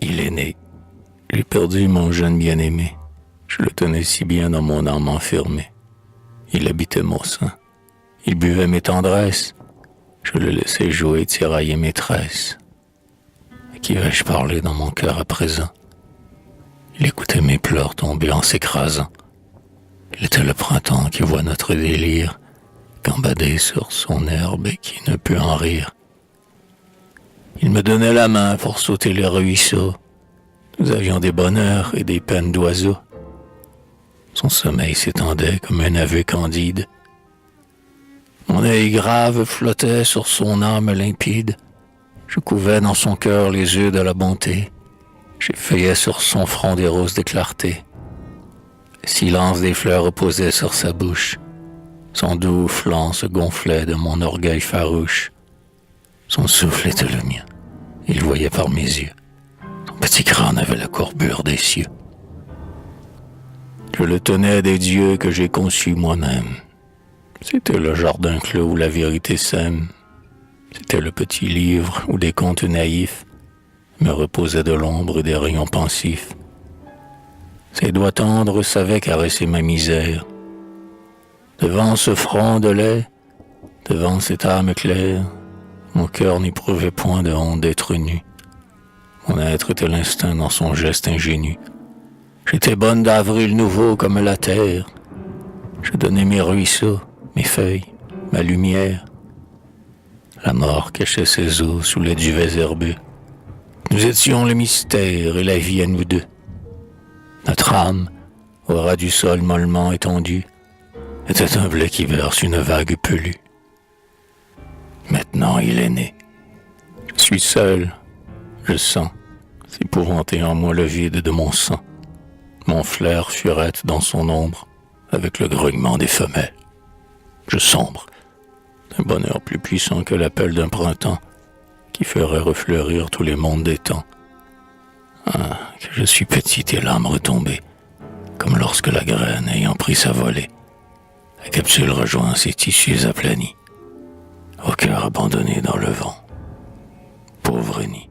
il est né. J'ai perdu mon jeune bien-aimé. Je le tenais si bien dans mon âme enfermée. Il habitait mon sein. Il buvait mes tendresses. Je le laissais jouer, tirailler mes tresses. À qui vais-je parler dans mon cœur à présent? Il écoutait mes pleurs tomber en s'écrasant. Il était le printemps qui voit notre délire gambader sur son herbe et qui ne peut en rire. Il me donnait la main pour sauter les ruisseaux. Nous avions des bonheurs et des peines d'oiseaux. Son sommeil s'étendait comme un aveu candide. Mon œil grave flottait sur son âme limpide. Je couvais dans son cœur les yeux de la bonté. J'effeuillais sur son front des roses de clarté. Le silence des fleurs reposait sur sa bouche. Son doux flanc se gonflait de mon orgueil farouche. Son souffle était le mien. Il voyait par mes yeux. Son petit crâne avait la courbure des cieux. Je le tenais des dieux que j'ai conçus moi-même. C'était le jardin clos où la vérité sème. C'était le petit livre où des contes naïfs me reposaient de l'ombre et des rayons pensifs. Ses doigts tendres savaient caresser ma misère. Devant ce front de lait, devant cette âme claire, mon cœur n'éprouvait point de honte d'être nu. Mon être était l'instinct dans son geste ingénu. J'étais bonne d'avril nouveau comme la terre. Je donnais mes ruisseaux, mes feuilles, ma lumière. La mort cachait ses os sous les duvets herbeux. Nous étions le mystère et la vie à nous deux. Notre âme, au ras du sol mollement étendue, était un blé qui verse une vague pelue. Maintenant il est né. Je suis seul, je sens s'épouvanter en moi le vide de mon sang. Mon flair furette dans son ombre avec le grognement des femelles. Je sombre d'un bonheur plus puissant que l'appel d'un printemps qui ferait refleurir tous les mondes des temps. Ah, que je suis petite et l'âme retombée, comme lorsque la graine ayant pris sa volée, la capsule rejoint ses tissus aplanis, au cœur abandonné dans le vent. Pauvre nid.